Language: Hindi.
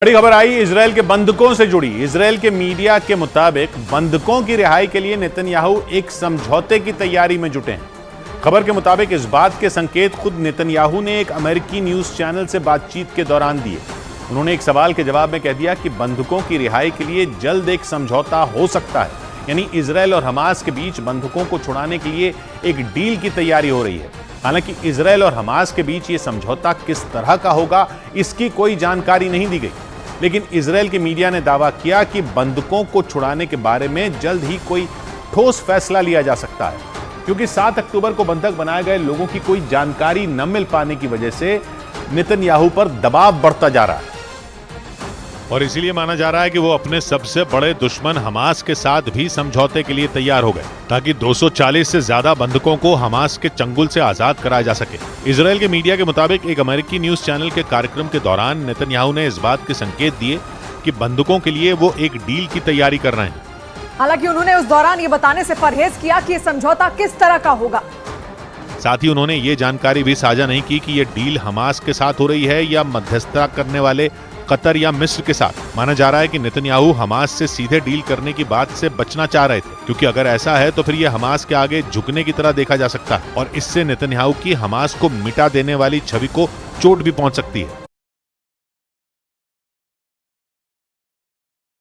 बड़ी खबर आई इजरायल के बंधकों से जुड़ी। इजरायल के मीडिया के मुताबिक बंधकों की रिहाई के लिए नेतन्याहू एक समझौते की तैयारी में जुटे हैं। खबर के मुताबिक इस बात के संकेत खुद नेतन्याहू ने एक अमेरिकी न्यूज चैनल से बातचीत के दौरान दिए। उन्होंने एक सवाल के जवाब में कह दिया कि बंधकों की रिहाई के लिए जल्द एक समझौता हो सकता है, यानी इजरायल और हमास के बीच बंधकों को छुड़ाने के लिए एक डील की तैयारी हो रही है। हालांकि इजरायल और हमास के बीच यह समझौता किस तरह का होगा, इसकी कोई जानकारी नहीं दी गई। लेकिन इजरायल के मीडिया ने दावा किया कि बंधकों को छुड़ाने के बारे में जल्द ही कोई ठोस फैसला लिया जा सकता है, क्योंकि 7 अक्टूबर को बंधक बनाए गए लोगों की कोई जानकारी न मिल पाने की वजह से नेतन्याहू पर दबाव बढ़ता जा रहा है और इसीलिए माना जा रहा है कि वो अपने सबसे बड़े दुश्मन हमास के साथ भी समझौते के लिए तैयार हो गए, ताकि 240 से ज्यादा बंधकों को हमास के चंगुल से आजाद कराया जा सके। इजरायल के मीडिया के मुताबिक एक अमेरिकी न्यूज चैनल के कार्यक्रम के दौरान नेतन्याहू ने इस बात के संकेत दिए कि बंधकों के लिए वो एक डील की तैयारी कर रहे हैं। हालांकि उन्होंने उस दौरान ये बताने से परहेज किया कि ये समझौता किस तरह का होगा। साथ ही उन्होंने ये जानकारी भी साझा नहीं की कि ये डील हमास के साथ हो रही है या मध्यस्थता करने वाले कतर या मिस्र के साथ। माना जा रहा है कि नेतन्याहू हमास से सीधे डील करने की बात से बचना चाह रहे थे, क्योंकि अगर ऐसा है तो फिर ये हमास के आगे झुकने की तरह देखा जा सकता है और इससे नेतन्याहू की हमास को मिटा देने वाली छवि को चोट भी पहुंच सकती है।